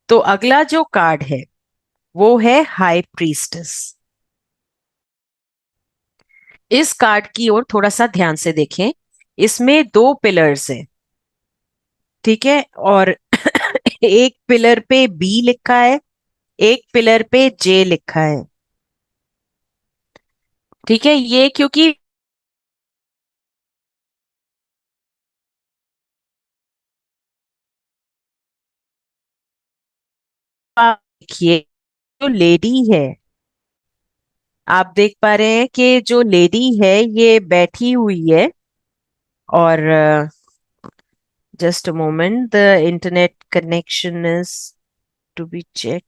तो अगला जो कार्ड है वो है हाई प्रीस्टेस। इस कार्ड की ओर थोड़ा सा ध्यान से देखें। इसमें दो पिलर्स हैं, ठीक है। और एक पिलर पे बी लिखा है, एक पिलर पे जे लिखा है, ठीक है। ये क्योंकि आप देखिए, जो लेडी है, आप देख पा रहे हैं कि जो लेडी है ये बैठी हुई है। और just a moment, the internet connection is to be check.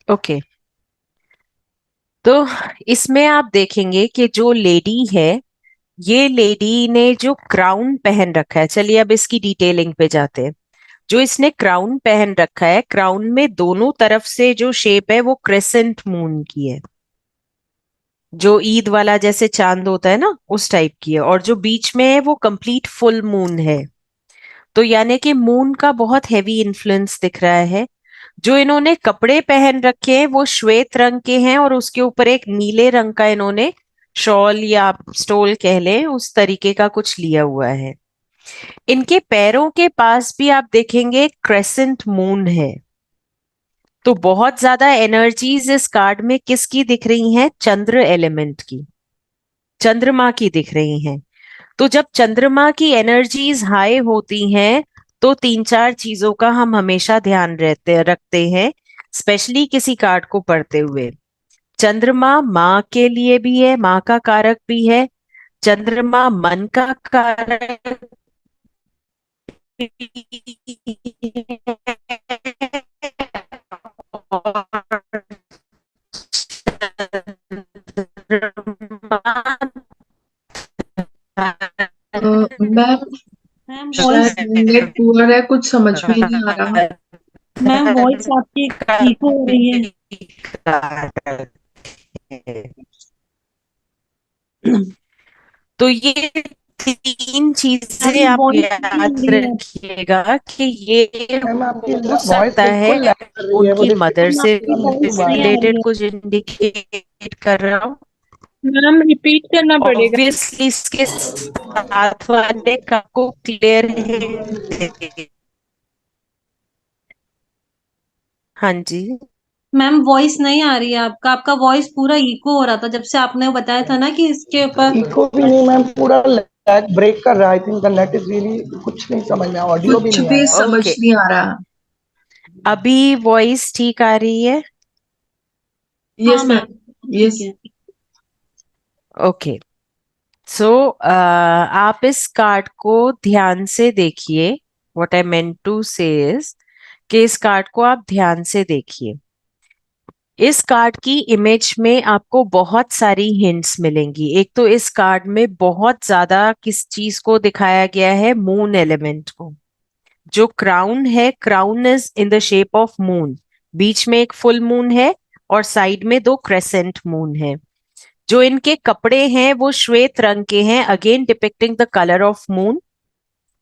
Okay, तो इसमें आप देखेंगे कि जो लेडी है, ये लेडी ने जो क्राउन पहन रखा है, चलिए अब इसकी डिटेलिंग पे जाते हैं। जो इसने क्राउन पहन रखा है, क्राउन में दोनों तरफ से जो शेप है वो क्रेसेंट मून की है। जो ईद वाला जैसे चांद होता है ना, उस टाइप की है। और जो बीच में है वो कंप्लीट फुल मून है। तो यानी कि मून का बहुत हैवी इन्फ्लुएंस दिख रहा है। जो इन्होंने कपड़े पहन रखे हैं वो श्वेत रंग के हैं, और उसके ऊपर एक नीले रंग का इन्होंने शॉल या आप स्टोल कह लें, उस तरीके का कुछ लिया हुआ है। इनके पैरों के पास भी आप देखेंगे क्रेसेंट मून है। तो बहुत ज्यादा एनर्जीज इस कार्ड में किसकी दिख रही हैं? चंद्र एलिमेंट की, चंद्रमा की दिख रही हैं। तो जब चंद्रमा की एनर्जीज हाई होती हैं तो तीन चार चीजों का हम हमेशा ध्यान रहते रखते हैं, स्पेशली किसी कार्ड को पढ़ते हुए। चंद्रमा माँ के लिए भी है, माँ का कारक भी है। चंद्रमा मन का कारक भी है। मैम, मैम वॉइस शायद नेट पुअर है, कुछ समझ में ही नहीं आ रहा। मैम वॉइस आपकी इको हो रही है। तो ये तीन चीजें मैम आप वॉइस नहीं आ याद रही है। रखिएगा कि ये मैम आपकी हो वॉइस सकता है बिल्कुल लैग कर रही है, उनकी मुझे फील मदर मैम से हो आपकी रहा मेरी वॉइस नहीं आ बात। रही रिलेटेड है। कुछ इंडिकेट कर रहा हूँ। मैम रिपीट करना पड़ेगा। ऑब्वियसली इसके साथ वाले का को क्लियर है। हाँ जी। मैम वॉइस नहीं आ रही है आपका, आपका वॉइस पूरा इको हो रहा था जब से आपने बताया था ना कि इसके ऊपर। इको भी नहीं मैम, पूरा लैग ब्रेक कर रहा है। I think the net is really, कुछ नहीं समझ में, ऑडियो भी कुछ नहीं भी आया। समझ ओके, नहीं आ रहा। अभी वॉइस ठीक आ रही है? हाँ यस मैम, मैम ठीक यस। है। ओके, सो आप इस कार्ड को ध्यान से देखिए। व्हाट आई मेंट टू से इज कि इस कार्ड को आप ध्यान से देखिए। इस कार्ड की इमेज में आपको बहुत सारी हिंट्स मिलेंगी। एक तो इस कार्ड में बहुत ज्यादा किस चीज को दिखाया गया है? मून एलिमेंट को। जो क्राउन है, crown is in the shape of moon. बीच में एक फुल मून है और साइड में दो क्रेसेंट मून है। जो इनके कपड़े हैं वो श्वेत रंग के हैं, again depicting the colour of moon.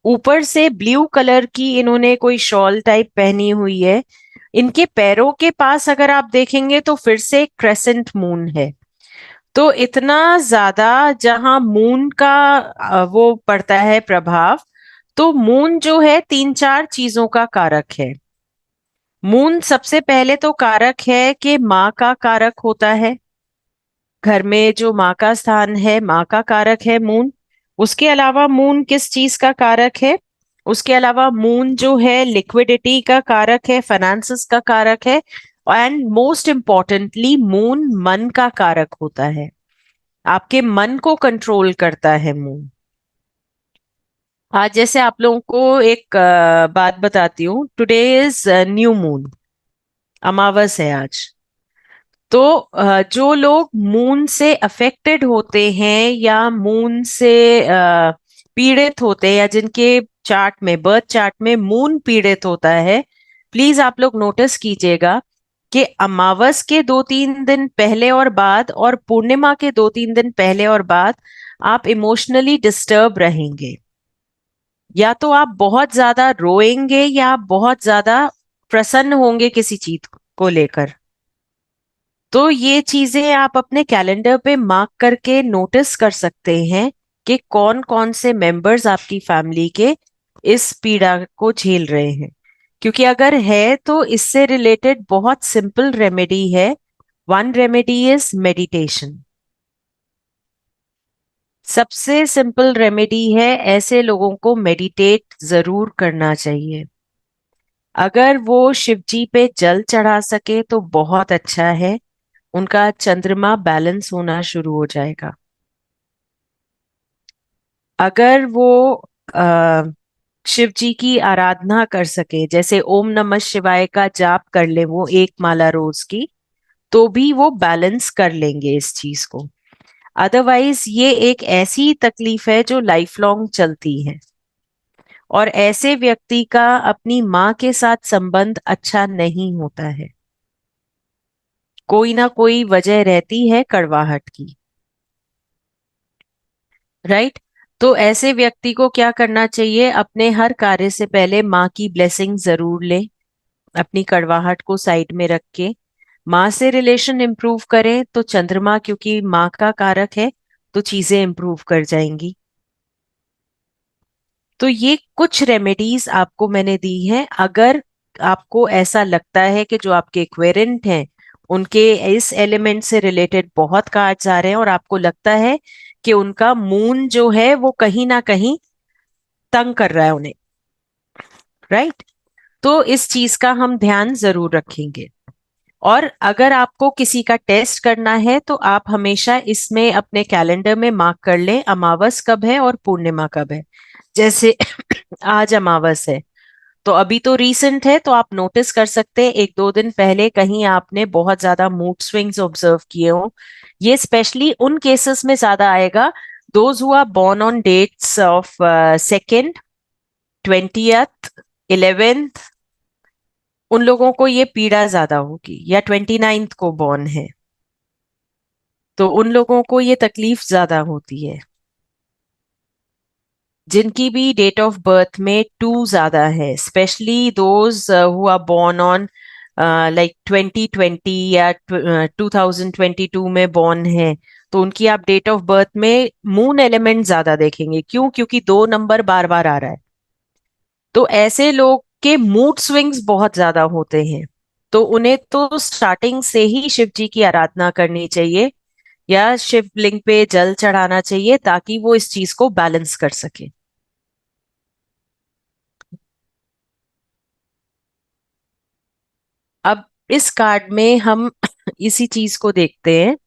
ऊपर से ब्लू कलर की इन्होंने कोई शॉल टाइप पहनी हुई है। इनके पैरों के पास अगर आप देखेंगे तो फिर से क्रेसेंट मून है। तो इतना ज्यादा जहां मून का वो पड़ता है प्रभाव। तो मून जो है तीन चार चीजों का कारक है। मून सबसे पहले तो कारक है कि माँ का कारक होता है। घर में जो माँ का स्थान है, माँ का कारक है मून। उसके अलावा मून किस चीज का कारक है? उसके अलावा मून जो है लिक्विडिटी का कारक है, फाइनेंसेस का कारक है। एंड मोस्ट इम्पॉर्टेंटली मून मन का कारक होता है। आपके मन को कंट्रोल करता है मून। आज जैसे आप लोगों को एक बात बताती हूँ। टुडे इज न्यू मून, अमावस है आज। तो जो लोग मून से अफेक्टेड होते हैं या मून से पीड़ित होते हैं या जिनके चार्ट में, बर्थ चार्ट में मून पीड़ित होता है, प्लीज आप लोग नोटिस कीजिएगा कि अमावस के 2-3 दिन पहले और बाद और पूर्णिमा के 2-3 दिन पहले और बाद आप इमोशनली डिस्टर्ब रहेंगे। या तो आप बहुत ज्यादा रोएंगे या आप बहुत ज्यादा प्रसन्न होंगे किसी चीज को लेकर। तो ये चीजें आप अपने कैलेंडर पे मार्क करके नोटिस कर सकते हैं कि कौन कौन से मेंबर्स आपकी फैमिली के इस पीड़ा को झेल रहे हैं। क्योंकि अगर है तो इससे रिलेटेड बहुत सिंपल रेमेडी है। One remedy is meditation. सबसे सिंपल रेमेडी है, ऐसे लोगों को मेडिटेट जरूर करना चाहिए। अगर वो शिव जी पे जल चढ़ा सके तो बहुत अच्छा है, उनका चंद्रमा बैलेंस होना शुरू हो जाएगा। अगर वो शिव जी की आराधना कर सके, जैसे ओम नमः शिवाय का जाप कर ले वो 1 माला रोज की, तो भी वो बैलेंस कर लेंगे इस चीज को। अदरवाइज ये एक ऐसी तकलीफ है जो लाइफ लॉन्ग चलती है और ऐसे व्यक्ति का अपनी माँ के साथ संबंध अच्छा नहीं होता है। कोई ना कोई वजह रहती है कड़वाहट की, राइट। तो ऐसे व्यक्ति को क्या करना चाहिए, अपने हर कार्य से पहले माँ की ब्लेसिंग जरूर ले, अपनी कड़वाहट को साइड में रख के माँ से रिलेशन इंप्रूव करें। तो चंद्रमा क्योंकि माँ का कारक है तो चीजें इंप्रूव कर जाएंगी। तो ये कुछ रेमेडीज आपको मैंने दी हैं। अगर आपको ऐसा लगता है कि जो आपके क्वेरेंट हैं उनके इस एलिमेंट से रिलेटेड बहुत कार्ड्स आ रहे हैं और आपको लगता है कि उनका मून जो है वो कहीं ना कहीं तंग कर रहा है उन्हें, राइट, तो इस चीज का हम ध्यान जरूर रखेंगे। और अगर आपको किसी का टेस्ट करना है तो आप हमेशा इसमें अपने कैलेंडर में मार्क कर लें अमावस कब है और पूर्णिमा कब है। जैसे आज अमावस है तो अभी तो रीसेंट है, तो आप नोटिस कर सकते हैं 1-2 दिन पहले कहीं आपने बहुत ज्यादा मूड स्विंग्स ऑब्जर्व किए हो। ये स्पेशली उन केसेस में ज्यादा आएगा, those who are born on dates of 2nd, 20th, 11th, उन लोगों को ये पीड़ा ज्यादा होगी। या 29th को बॉर्न है तो उन लोगों को ये तकलीफ ज्यादा होती है। जिनकी भी डेट ऑफ बर्थ में 2 ज्यादा है, specially those who are born on like 2020 या 2022 में बॉर्न है, तो उनकी आप डेट ऑफ बर्थ में मून एलिमेंट ज्यादा देखेंगे। क्यों? क्योंकि 2 नंबर बार बार आ रहा है। तो ऐसे लोग के मूड स्विंग्स बहुत ज्यादा होते हैं, तो उन्हें तो स्टार्टिंग से ही शिव जी की आराधना करनी चाहिए या शिवलिंग पे जल चढ़ाना चाहिए ताकि वो इस चीज को बैलेंस कर सके। अब इस कार्ड में हम इसी चीज को देखते हैं,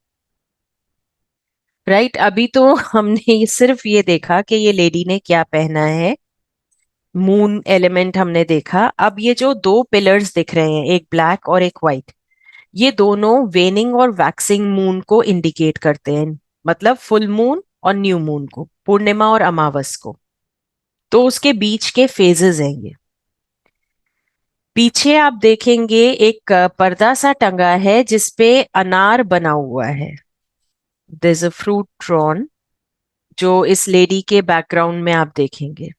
राइट। अभी तो हमने सिर्फ ये देखा कि ये लेडी ने क्या पहना है, मून एलिमेंट हमने देखा। अब ये जो 2 पिलर्स दिख रहे हैं, एक ब्लैक और एक व्हाइट, ये दोनों वेनिंग और वैक्सिंग मून को इंडिकेट करते हैं, मतलब फुल मून और न्यू मून को, पूर्णिमा और अमावस को। तो उसके बीच के फेजेस हैं ये। पीछे आप देखेंगे एक पर्दा सा टंगा है जिसपे अनार बना हुआ है, there is a fruit drawn, जो इस लेडी के बैकग्राउंड में आप देखेंगे।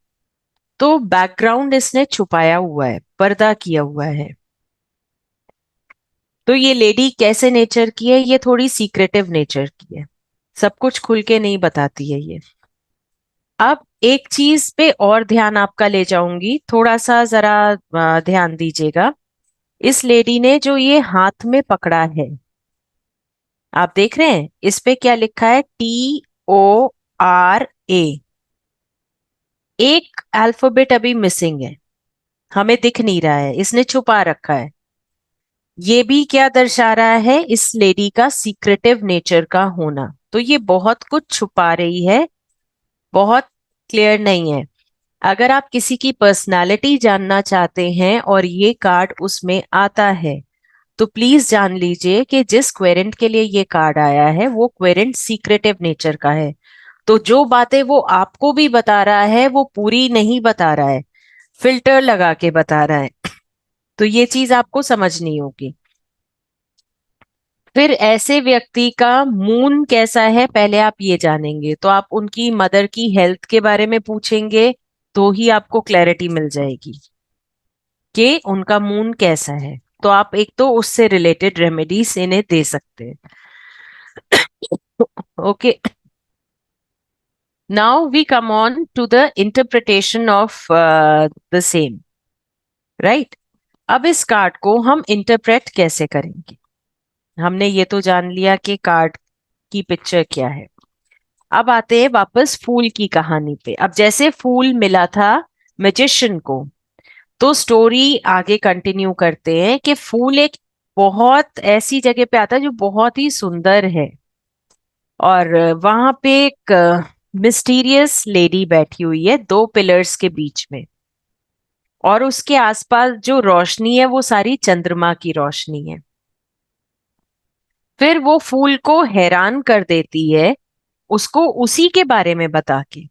तो बैकग्राउंड इसने छुपाया हुआ है, पर्दा किया हुआ है। तो ये लेडी कैसे नेचर की है, ये थोड़ी सीक्रेटिव नेचर की है, सब कुछ खुल के नहीं बताती है ये। अब एक चीज पे और ध्यान आपका ले जाऊंगी, थोड़ा सा जरा ध्यान दीजिएगा। इस लेडी ने जो ये हाथ में पकड़ा है, आप देख रहे हैं इस पे क्या लिखा है, TORA। एक अल्फाबेट अभी मिसिंग है, हमें दिख नहीं रहा है, इसने छुपा रखा है। ये भी क्या दर्शा रहा है, इस लेडी का सीक्रेटिव नेचर का होना। तो ये बहुत कुछ छुपा रही है, बहुत क्लियर नहीं है। अगर आप किसी की पर्सनालिटी जानना चाहते हैं और ये कार्ड उसमें आता है तो प्लीज जान लीजिए कि जिस क्वेरेंट के लिए ये कार्ड आया है वो क्वेरेंट सीक्रेटिव नेचर का है। तो जो बातें वो आपको भी बता रहा है वो पूरी नहीं बता रहा है, फिल्टर लगा के बता रहा है। तो ये चीज आपको समझनी होगी। फिर ऐसे व्यक्ति का मून कैसा है पहले आप ये जानेंगे, तो आप उनकी मदर की हेल्थ के बारे में पूछेंगे तो ही आपको क्लैरिटी मिल जाएगी कि उनका मून कैसा है। तो आप एक तो उससे रिलेटेड रेमेडीज इन्हें दे सकते हैं। Okay, now we come on to the interpretation of the same, right. अब इस कार्ड को हम इंटरप्रेट कैसे करेंगे? हमने ये तो जान लिया कि कार्ड की पिक्चर क्या है। अब आते हैं वापस फूल की कहानी पे। अब जैसे फूल मिला था मैजिशियन को, तो स्टोरी आगे कंटिन्यू करते हैं कि फूल एक बहुत ऐसी जगह पे आता है जो बहुत ही सुंदर है, और वहां पे एक मिस्टीरियस लेडी बैठी हुई है दो पिलर्स के बीच में, और उसके आसपास जो रोशनी है वो सारी चंद्रमा की रोशनी है। फिर वो फूल को हैरान कर देती है उसको उसी के बारे में बता के।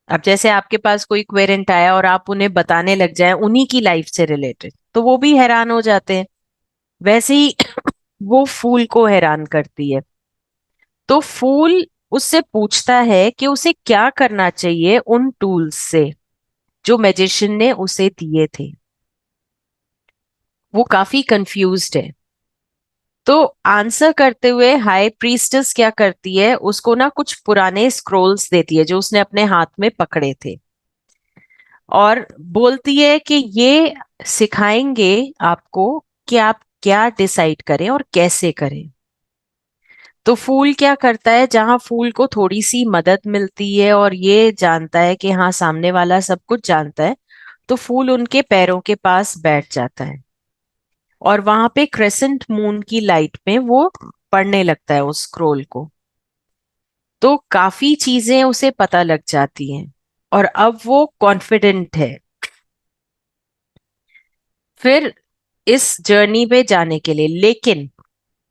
अब जैसे आपके पास कोई क्वेरेंट आया और आप उन्हें बताने लग जाए उन्हीं की लाइफ से रिलेटेड, तो वो भी हैरान हो जाते हैं। वैसे ही वो फूल को हैरान करती है। तो फूल उससे पूछता है कि उसे क्या करना चाहिए उन टूल्स से जो मैजिशियन ने उसे दिए थे। वो काफी कंफ्यूज्ड है। तो आंसर करते हुए हाई प्रीस्टेस क्या करती है, उसको ना कुछ पुराने स्क्रोल्स देती है जो उसने अपने हाथ में पकड़े थे, और बोलती है कि ये सिखाएंगे आपको कि आप क्या डिसाइड करें और कैसे करें। तो फूल क्या करता है, जहां फूल को थोड़ी सी मदद मिलती है और ये जानता है कि हाँ सामने वाला सब कुछ जानता है, तो फूल उनके पैरों के पास बैठ जाता है और वहां पे क्रेसेंट मून की लाइट में वो पढ़ने लगता है उस स्क्रोल को। तो काफी चीजें उसे पता लग जाती हैं और अब वो कॉन्फिडेंट है फिर इस जर्नी पे जाने के लिए। लेकिन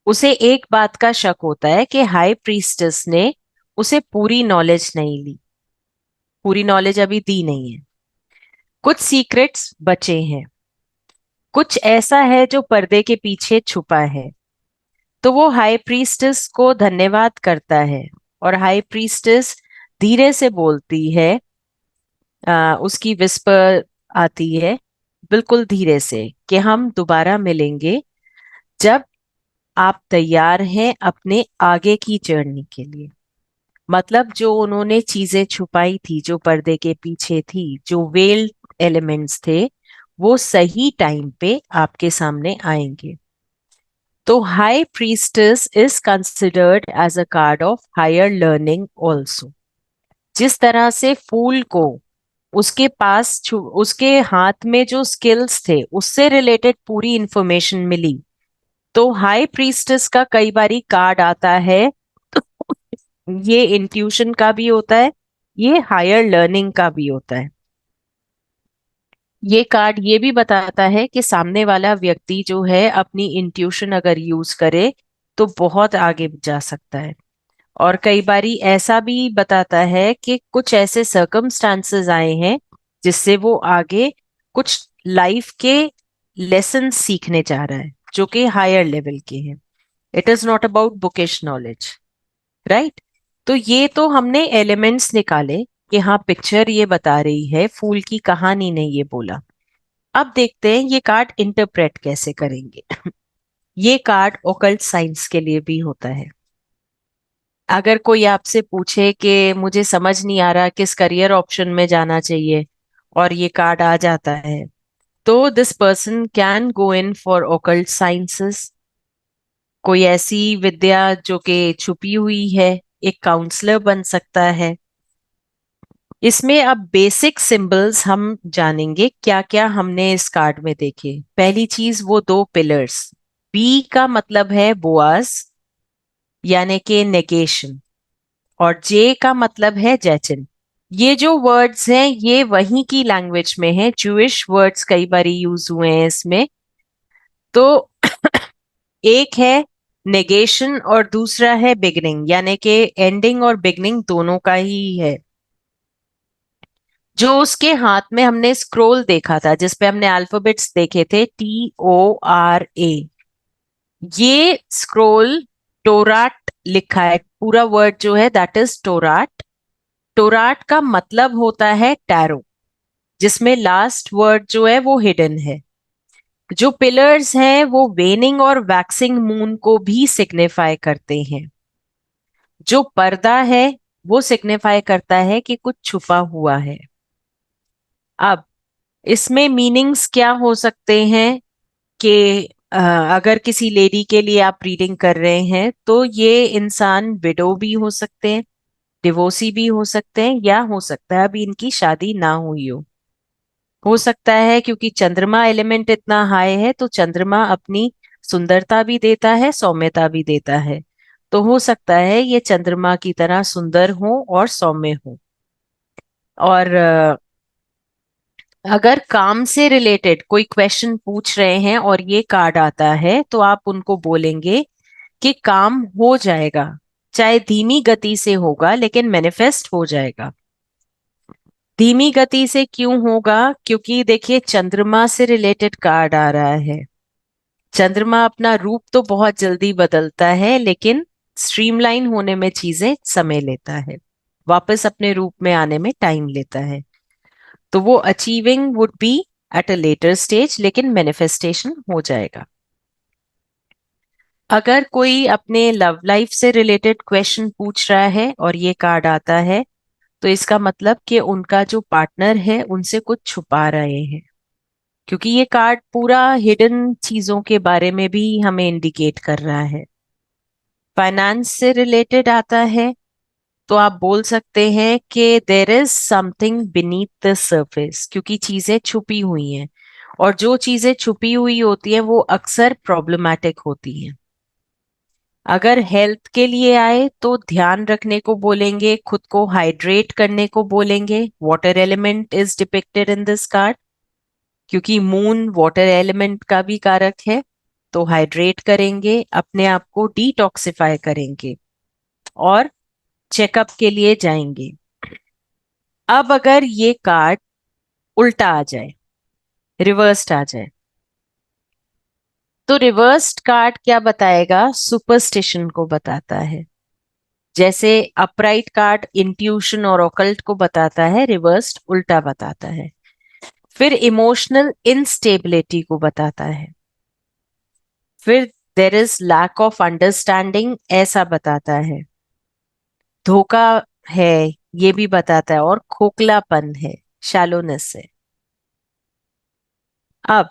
उसे एक बात का शक होता है कि हाई प्रीस्टेस ने उसे पूरी नॉलेज नहीं ली, पूरी नॉलेज अभी दी नहीं है। कुछ सीक्रेट्स बचे हैं, कुछ ऐसा है जो पर्दे के पीछे छुपा है। तो वो हाई प्रीस्टेस को धन्यवाद करता है, और हाई प्रीस्टेस धीरे से बोलती है, उसकी विस्पर आती है बिल्कुल धीरे से, कि हम दोबारा मिलेंगे जब आप तैयार हैं अपने आगे की जर्नी के लिए। मतलब जो उन्होंने चीजें छुपाई थी, जो पर्दे के पीछे थी, जो वेल्ड एलिमेंट्स थे, वो सही टाइम पे आपके सामने आएंगे। तो high priestess is considered as a card of higher learning also. जिस तरह से फूल को उसके पास उसके हाथ में जो स्किल्स थे उससे रिलेटेड पूरी इंफॉर्मेशन मिली, तो हाई प्रीस्टेस का कई बारी कार्ड आता है, ये इंट्यूशन का भी होता है, ये हायर लर्निंग का भी होता है। ये कार्ड ये भी बताता है कि सामने वाला व्यक्ति जो है अपनी इंट्यूशन अगर यूज करे तो बहुत आगे जा सकता है। और कई बारी ऐसा भी बताता है कि कुछ ऐसे सर्कमस्टांसेस आए हैं जिससे वो आगे कुछ लाइफ के लेसन सीखने जा रहा है जो कि हायर लेवल के हैं। It is not about bookish knowledge, right. तो ये तो हमने एलिमेंट्स निकाले कि हाँ पिक्चर ये बता रही है, फूल की कहानी ने ये बोला। अब देखते हैं ये कार्ड इंटरप्रेट कैसे करेंगे। ये कार्ड ओकल्ट साइंस के लिए भी होता है। अगर कोई आपसे पूछे कि मुझे समझ नहीं आ रहा किस करियर ऑप्शन में जाना चाहिए, और ये कार्ड आ जाता है, तो this person can go in for occult sciences. कोई ऐसी विद्या जो कि छुपी हुई है, एक काउंसलर बन सकता है। इसमें अब बेसिक सिंबल्स हम जानेंगे क्या क्या हमने इस कार्ड में देखे। पहली चीज वो दो पिलर्स, बी का मतलब है बोआज यानी कि नेगेशन, और जे का मतलब है जैचिन। ये जो वर्ड्स हैं ये वहीं की लैंग्वेज में है, जूइश वर्ड्स कई बार यूज हुए हैं इसमें। तो एक है नेगेशन और दूसरा है बिगनिंग, यानी कि एंडिंग और बिगनिंग दोनों का ही है। जो उसके हाथ में हमने स्क्रोल देखा था जिसपे हमने अल्फाबेट्स देखे थे TORA, ये स्क्रोल टोराट लिखा है, पूरा वर्ड जो है दैट इज टोराट। टोराट का मतलब होता है टैरो, जिसमें लास्ट वर्ड जो है वो हिडन है। जो पिलर्स हैं वो वेनिंग और वैक्सिंग मून को भी सिग्निफाई करते हैं। जो पर्दा है वो सिग्निफाई करता है कि कुछ छुपा हुआ है। अब इसमें मीनिंग्स क्या हो सकते हैं कि अगर किसी लेडी के लिए आप रीडिंग कर रहे हैं तो ये इंसान विडो भी हो सकते हैं, डिवोर्सी भी हो सकते हैं, या हो सकता है अभी इनकी शादी ना हुई हो सकता है क्योंकि चंद्रमा एलिमेंट इतना हाई है तो चंद्रमा अपनी सुंदरता भी देता है, सौम्यता भी देता है। तो हो सकता है ये चंद्रमा की तरह सुंदर हो और सौम्य हो। और अगर काम से रिलेटेड कोई क्वेश्चन पूछ रहे हैं और ये कार्ड आता है तो आप उनको बोलेंगे कि काम हो जाएगा, चाहे धीमी गति से होगा लेकिन मैनिफेस्ट हो जाएगा। धीमी गति से क्यों होगा? क्योंकि देखिए चंद्रमा से रिलेटेड कार्ड आ रहा है। चंद्रमा अपना रूप तो बहुत जल्दी बदलता है लेकिन स्ट्रीमलाइन होने में चीजें समय लेता है, वापस अपने रूप में आने में टाइम लेता है। तो वो achieving would be at a later stage, लेकिन मैनिफेस्टेशन हो जाएगा। अगर कोई अपने लव लाइफ से रिलेटेड क्वेश्चन पूछ रहा है और ये कार्ड आता है तो इसका मतलब कि उनका जो पार्टनर है उनसे कुछ छुपा रहे हैं, क्योंकि ये कार्ड पूरा हिडन चीजों के बारे में भी हमें इंडिकेट कर रहा है। फाइनेंस से रिलेटेड आता है तो आप बोल सकते हैं कि there is something beneath the surface, क्योंकि चीजें छुपी हुई हैं और जो चीजें छुपी हुई होती हैं वो अक्सर प्रॉब्लमैटिक होती हैं। अगर हेल्थ के लिए आए तो ध्यान रखने को बोलेंगे, खुद को हाइड्रेट करने को बोलेंगे। Water element is depicted in this card, क्योंकि मून वाटर एलिमेंट का भी कारक है। तो हाइड्रेट करेंगे, अपने आप को डिटॉक्सिफाई करेंगे और चेकअप के लिए जाएंगे। अब अगर ये कार्ड उल्टा आ जाए, रिवर्स्ड आ जाए, तो रिवर्स्ड कार्ड क्या बताएगा? सुपरस्टिशन को बताता है। जैसे अपराइट कार्ड इंट्यूशन और ऑकल्ट को बताता है, रिवर्स्ड उल्टा बताता है। फिर इमोशनल इनस्टेबिलिटी को बताता है। फिर there is lack of understanding, ऐसा बताता है। धोखा है ये भी बताता है, और खोखलापन है, शैलोनेस है। अब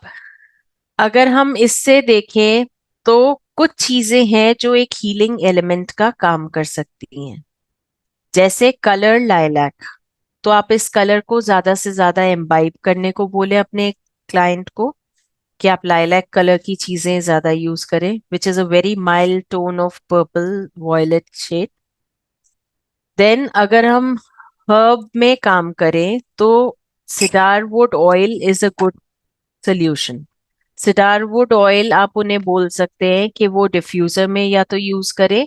अगर हम इससे देखें तो कुछ चीजें हैं जो एक हीलिंग एलिमेंट का काम कर सकती हैं, जैसे कलर लाइलैक। तो आप इस कलर को ज्यादा से ज्यादा एम्बाइब करने को बोले अपने क्लाइंट को कि आप लाइलैक कलर की चीजें ज्यादा यूज करें, which is a very mild tone of purple violet shade. Then अगर हम हर्ब में काम करें तो cedarwood oil is a good solution. Cedarwood oil आप उन्हें बोल सकते हैं कि वो डिफ्यूजर में या तो यूज करे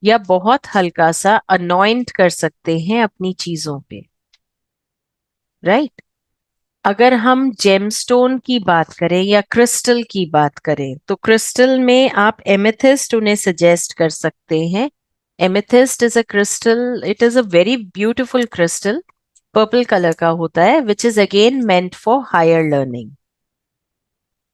या बहुत हल्का सा अनॉइंट कर सकते हैं अपनी चीजों पे, राइट। अगर हम जेमस्टोन की बात करें या क्रिस्टल की बात करें तो क्रिस्टल में आप एमेथिस्ट उन्हें सजेस्ट कर सकते हैं। Amethyst is a crystal, it is a very beautiful crystal, purple colour का होता है, which is again meant for higher learning,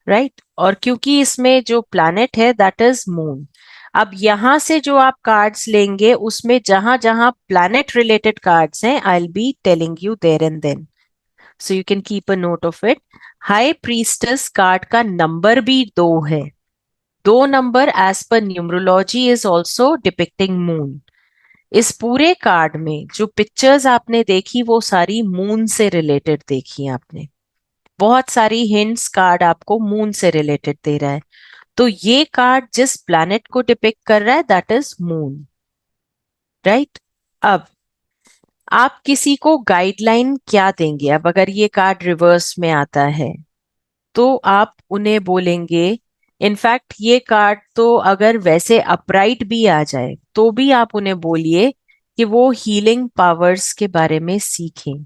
right. और क्योंकि इसमें जो प्लैनेट है दैट इज मून। अब यहां से जो आप कार्ड्स लेंगे उसमें जहां जहां प्लैनेट रिलेटेड कार्ड्स हैं, I will be telling you there and then, so you can keep a note of it. High priestess card का नंबर भी 2 है। 2 नंबर एज पर numerology is also depicting moon. इस पूरे कार्ड में जो pictures आपने देखी वो सारी मून से रिलेटेड देखी आपने। बहुत सारी हिंट्स कार्ड आपको मून से रिलेटेड दे रहा है। तो ये कार्ड जिस प्लैनेट को डिपिक्ट कर रहा है दैट इज मून, राइट। अब आप किसी को गाइडलाइन क्या देंगे? अब अगर ये कार्ड रिवर्स में आता है तो आप उन्हें बोलेंगे इनफैक्ट ये कार्ड तो अगर वैसे अपराइट भी आ जाए तो भी आप उन्हें बोलिए कि वो हीलिंग पावर्स के बारे में सीखें,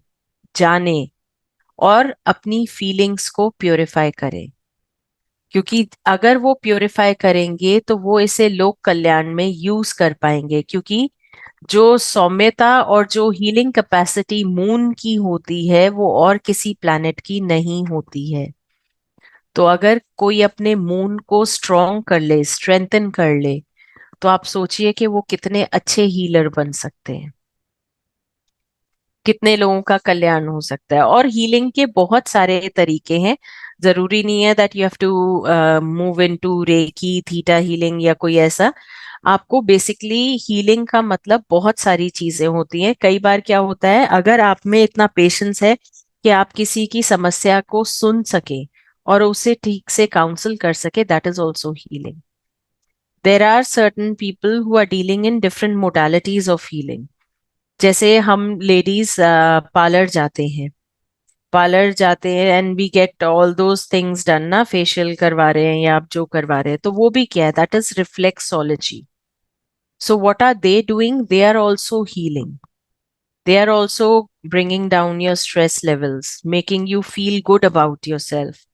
जाने और अपनी फीलिंग्स को प्योरीफाई करें, क्योंकि अगर वो प्योरीफाई करेंगे तो वो इसे लोक कल्याण में यूज कर पाएंगे, क्योंकि जो सौम्यता और जो हीलिंग कैपेसिटी मून की होती है वो और किसी प्लैनेट की नहीं होती है। तो अगर कोई अपने मून को स्ट्रॉन्ग कर ले, स्ट्रेंथन कर ले, तो आप सोचिए कि वो कितने अच्छे हीलर बन सकते हैं, कितने लोगों का कल्याण हो सकता है। और हीलिंग के बहुत सारे तरीके हैं, जरूरी नहीं है that you have to move into reiki, theta healing या कोई ऐसा। आपको बेसिकली हीलिंग का मतलब बहुत सारी चीजें होती हैं। कई बार क्या होता है, अगर आप में इतना पेशेंस है कि आप किसी की समस्या को सुन सके और उसे ठीक से काउंसल कर सके, that is also healing. There are certain people who are dealing in different modalities of healing. जैसे हम लेडीज पार्लर जाते हैं and we get all those things done ना, फेशियल करवा रहे हैं या आप जो करवा रहे हैं, तो वो भी क्या है, that is reflexology. So what are they doing, they are also healing, they are also bringing down your stress levels, making you feel good about yourself.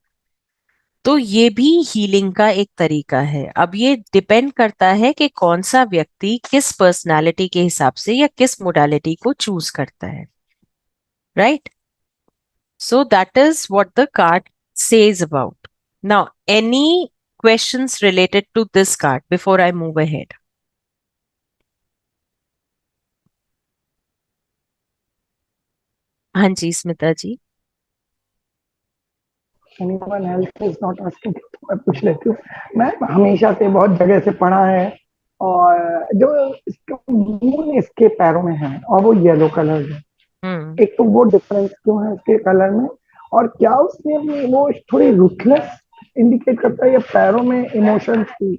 तो ये भी हीलिंग का एक तरीका है। अब ये डिपेंड करता है कि कौन सा व्यक्ति किस पर्सनालिटी के हिसाब से या किस मोडालिटी को चूज करता है, right? So that is what the card says about. Now, any questions related to this card before I move ahead? हाँ जी, Smita ji. Anyone else is not asking, तो मैं पूछ लेती हूँ। मैं हमेशा से बहुत जगह से पढ़ा है, और जो इसका मून इसके पैरों में है और वो येलो कलर है, एक तो वो डिफरेंस क्यों है इसके कलर में? और क्या उसने अपनी वो थोड़ी रूथलेस इंडिकेट करता है, या पैरों में इमोशंस की,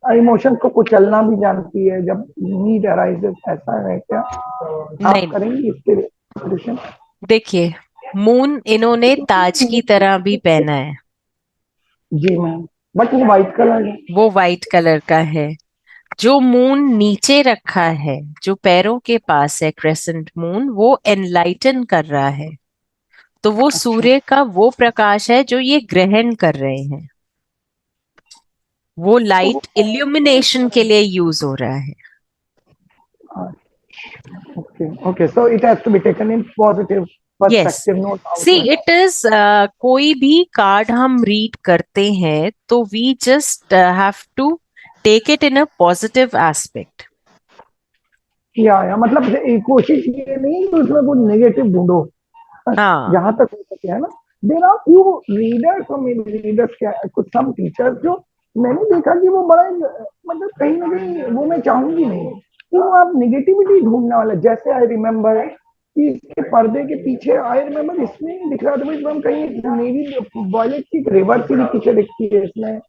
इमोशंस को कुचलना भी जानती है जब नीड अराइजेस, ऐसा है क्या? आप नहीं, करेंगी इसके एक्सप्रेशन? देखिए, मून इन्होंने ताज की तरह भी पहना है, जी मैम, बट वो व्हाइट कलर है। वो वाइट कलर का है। जो मून नीचे रखा है, जो पैरों के पास है, क्रेसेंट मून, वो एनलाइटन कर रहा है। तो वो अच्छा, सूर्य का वो प्रकाश है जो ये ग्रहण कर रहे हैं, वो तो लाइट इल्यूमिनेशन के लिए यूज हो रहा है। Okay okay, so it has to be taken in positive yes, perspective, not see out. It is, कोई भी कार्ड हम रीड करते हैं तो we just have to take it in a positive aspect. या मतलब कोशिश ये नहीं कि उसमें कुछ नेगेटिव ढूंढो, हाँ, जहां तक हो सके, है ना? देर आर फ्यू रीडर्स और रीडर्स, क्या कुछ सम टीचर्स जो मैंने देखा कि वो बड़ा मतलब कहीं ना कहीं, वो मैं चाहूंगी नहीं कि वो आप निगेटिविटी ढूंढने वाला। जैसे आई रिमेम्बर कि इसके पर्दे के पीछे, आई रिमेम्बर इसमें नहीं दिख रहा था, बट हम कहीं नेवी वॉयलेट की रिवर की भी पीछे दिखती है इसमें।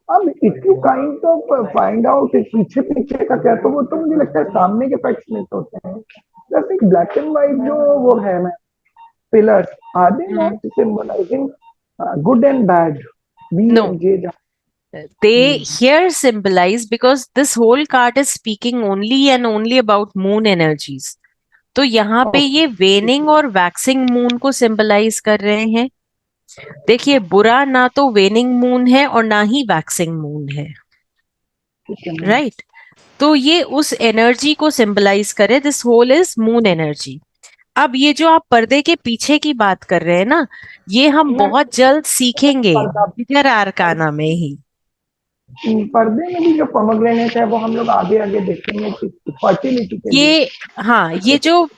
अब if you kind of find out पीछे पीछे का क्या, तो वो तो मुझे लगता है सामने के फैक्ट्स में तो होते हैं। जैसे ब्लैक एंड व्हाइट जो वो है, मैं pillars, are they not symbolizing good and bad, B no, and J? they here symbolize, because this whole card is speaking only and only about moon energies. तो यहाँ पे ये वेनिंग और वैक्सिंग मून को सिंबलाइज कर रहे हैं। देखिए, बुरा ना तो वेनिंग मून है और ना ही वैक्सिंग मून है, राइट? तो ये उस एनर्जी को सिंबलाइज करे, this whole is moon energy. अब ये जो आप पर्दे के पीछे की बात कर रहे हैं ना, ये हम बहुत जल्द सीखेंगे विजय आरकाना में ही। पर्दे में भी जो पोमोग्रेनेट है वो हम लोग आगे आगे देखेंगे कि फर्टिलिटी के लिए। ये, हाँ, ये जो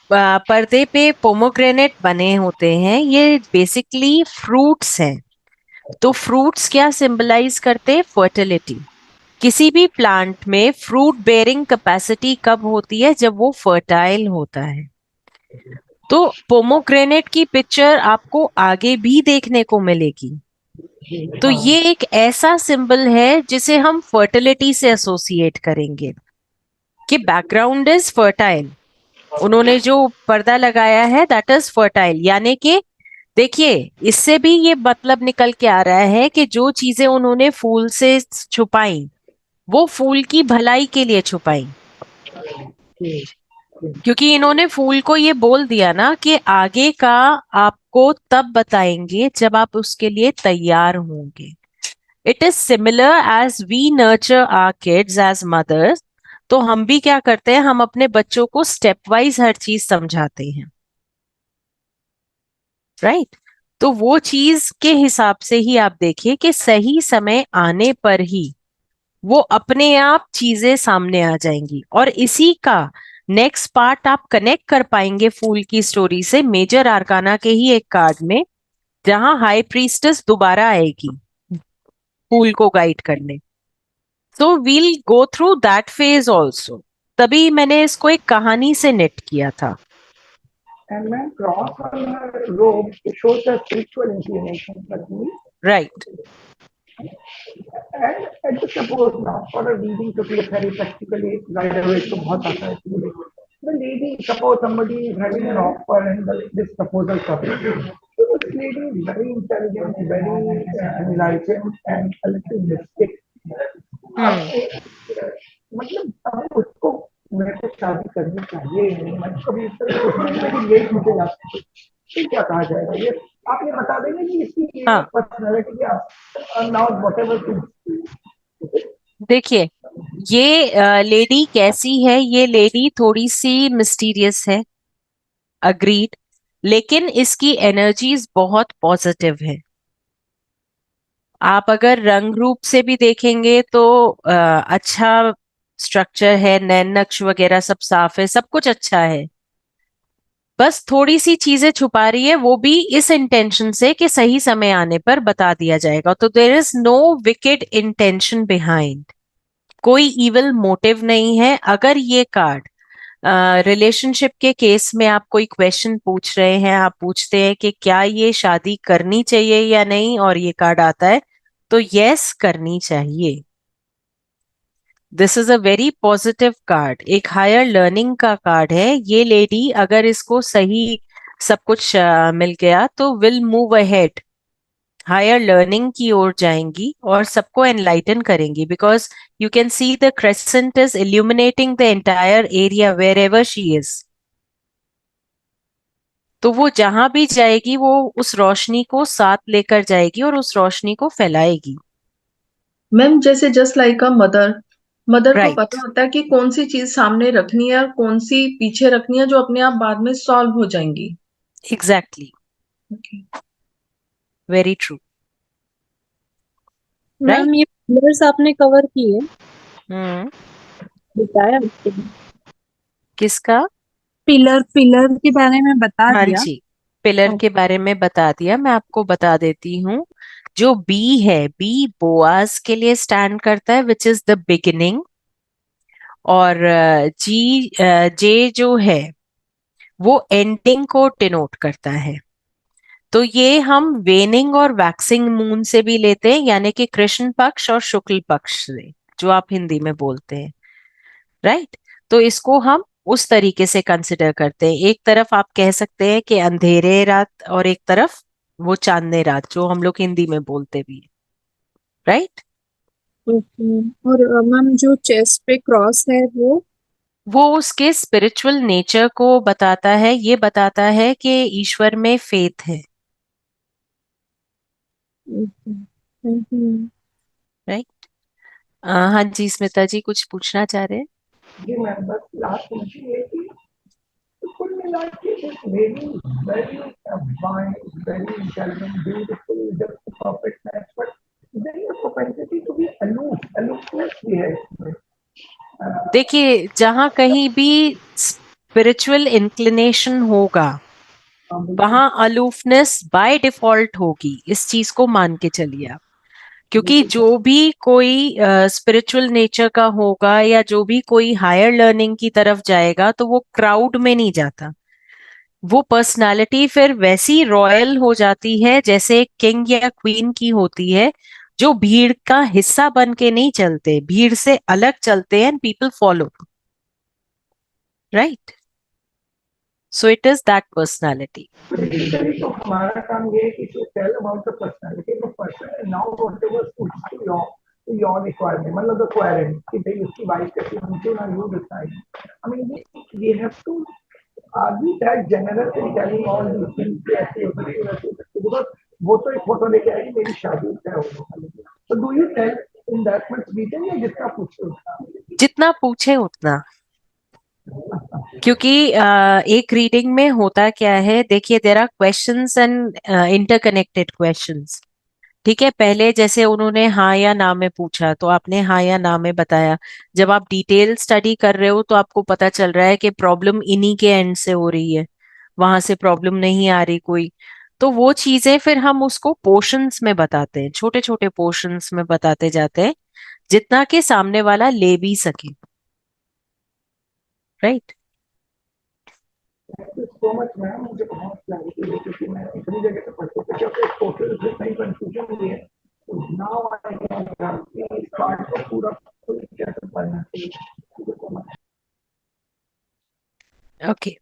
पर्दे पे पोमोग्रेनेट बने होते हैं, ये बेसिकली फ्रूट्स हैं। तो फ्रूट्स क्या सिंबलाइज करते हैं? फर्टिलिटी। किसी भी प्लांट में फ्रूट बेयरिंग कैपेसिटी कब होती है? जब वो फर्टाइल होता है। तो पोमोग्रेनेट की पिक्चर आपको आगे भी देखने को मिलेगी। तो ये एक ऐसा सिंबल है जिसे हम फर्टिलिटी से एसोसिएट करेंगे कि बैकग्राउंड इज फर्टाइल। उन्होंने जो पर्दा लगाया है दैट इज फर्टाइल, यानी कि देखिए, इससे भी ये मतलब निकल के आ रहा है कि जो चीजें उन्होंने फूल से छुपाई वो फूल की भलाई के लिए छुपाई, क्योंकि इन्होंने फूल को ये बोल दिया ना कि आगे का आपको तब बताएंगे जब आप उसके लिए तैयार होंगे। It is similar as we nurture our kids as mothers. तो हम भी क्या करते हैं, हम अपने बच्चों को स्टेप वाइज हर चीज समझाते हैं, राइट? तो वो चीज के हिसाब से ही आप देखिए कि सही समय आने पर ही वो अपने आप चीजें सामने आ जाएंगी। और इसी का नेक्स्ट पार्ट आप कनेक्ट कर पाएंगे फूल की स्टोरी से मेजर आर्काना के ही एक कार्ड में, जहां हाई प्रीस्टेस दोबारा आएगी फूल को गाइड करने। So we'll go through that phase also. तभी मैंने इसको एक कहानी से नेट किया था। And when cross on her robe, it shows a spiritual inclination for me. Right. And suppose now for a reading to be very practically right away to बहुत आता है इसलिए the lady, suppose somebody is having an offer and this proposal comes. So this lady is very intelligent, very enlightened and a little mystic. मतलब अब उसको मेरे को शादी करनी चाहिए नहीं, मैं कभी इस तरह सोचना लेकिन यही मुझे लगता है कि क्या कहा जाएगा, ये आप ये बता देंगे कि इसकी हाँ। पर्सनैलिटी क्या नाउ व्हाटएवर। देखिए, ये लेडी कैसी है, ये लेडी थोड़ी सी मिस्टीरियस है, अग्रीड, लेकिन इसकी एनर्जीज बहुत पॉजिटिव है। आप अगर रंग रूप से भी देखेंगे तो अच्छा स्ट्रक्चर है, नैन नक्श वगैरह सब साफ है, सब कुछ अच्छा है। बस थोड़ी सी चीजें छुपा रही है, वो भी इस इंटेंशन से कि सही समय आने पर बता दिया जाएगा। तो there is no wicked intention behind, कोई इविल मोटिव नहीं है। अगर ये कार्ड रिलेशनशिप के केस में आप कोई क्वेश्चन पूछ रहे हैं, आप पूछते हैं कि क्या ये शादी करनी चाहिए या नहीं, और ये कार्ड आता है, तो यस, करनी चाहिए। This is a very positive card, एक हायर लर्निंग का कार्ड है। ये लेडी अगर इसको सही सब कुछ मिल गया तो will move ahead, higher learning की ओर जाएंगी और सबको एनलाइटन करेंगी, because you can see the crescent is illuminating the entire area wherever she is. तो वो जहां भी जाएगी वो उस रोशनी को साथ लेकर जाएगी और उस रोशनी को फैलाएगी। मैम जैसे just like a mother, mother को राइट, पता होता है कि कौन सी चीज सामने रखनी है और कौन सी पीछे रखनी है जो अपने आप बाद में सॉल्व हो जाएंगी। Exactly, Okay. Very true, right. Ma'am ये पिलर्स आपने कवर किए, हम्म, बताया आपके किसका? पिलर पिलर के बारे में बता हाँ दिया। जी, पिलर के बारे में बता दिया। मैं आपको बता देती हूँ। जो बी है, बी बोआज के लिए स्टैंड करता है, विच इज द बिगिनिंग। और जी जे जो है वो एंडिंग को डिनोट करता है। तो ये हम वेनिंग और वैक्सिंग मून से भी लेते हैं, यानी कि कृष्ण पक्ष और शुक्ल पक्ष से, जो आप हिंदी में बोलते हैं, राइट? तो इसको हम उस तरीके से कंसिडर करते हैं। एक तरफ आप कह सकते हैं कि अंधेरे रात, और एक तरफ वो चांदने रात, जो हम लोग हिंदी में बोलते भी है, राइट? ओके। और मैम जो चेस्ट पे क्रॉस है वो उसके स्पिरिचुअल नेचर को बताता है, ये बताता है कि ईश्वर में फेथ है, राइट? हाँ जी, स्मिता जी कुछ पूछना चाह रहे हैं? जी मैम, बस लास्ट मुझे ये कि कुल मिला के this lady is very wise, very intelligent, beautiful, just a perfect match, but there is a propensity to be aloof, aloofness भी है इसमें। देखिए, जहां कहीं भी स्पिरिचुअल इंक्लिनेशन होगा वहां अलूफनेस बाय डिफॉल्ट होगी, इस चीज को मान के चलिए आप। क्योंकि जो भी कोई स्पिरिचुअल नेचर का होगा या जो भी कोई हायर लर्निंग की तरफ जाएगा तो वो क्राउड में नहीं जाता। वो पर्सनालिटी फिर वैसी रॉयल हो जाती है जैसे किंग या क्वीन की होती है, जो भीड़ का हिस्सा बन के नहीं चलते, भीड़ से अलग चलते हैं, people follow, right? So it is that personality. Basically तो हमारा काम ये है कि to tell about the personality of a person and now whatever suits to your requirement, मतलब the querent कि भाई उसकी वाइफ कैसी होनी चाहिए ना you decide. I mean we have to be that generous in telling all these things कि ऐसे हो सकती है वैसे हो सकती है because वो तो एक फोटो लेके आएगी मेरी शादी तय होने वाली है. So do you tell in that much detail या जितना पूछते उतना? जितना पूछे उतना. क्योंकि एक रीडिंग में होता क्या है, देखिए there are questions and interconnected questions. ठीक है, पहले जैसे उन्होंने हाँ या ना में पूछा तो आपने हाँ या ना में बताया. जब आप डिटेल स्टडी कर रहे हो तो आपको पता चल रहा है कि प्रॉब्लम इन्हीं के एंड से हो रही है, वहां से प्रॉब्लम नहीं आ रही कोई. तो वो चीजें फिर हम उसको पोर्शंस में बताते हैं, छोटे छोटे पोर्शंस में बताते जाते हैं, जितना कि सामने वाला ले भी सके. Right. Thank you so much ma'am, मुझे बहुत क्लैरिटी है क्योंकि मैं इतनी जगह से पढ़ चुका कि आपको टोटल जितना ही कंफ्यूजन हुई है तो नाउ आई कैन इस पार्ट को पूरा कैसे पढ़ना चाहिए. ओके.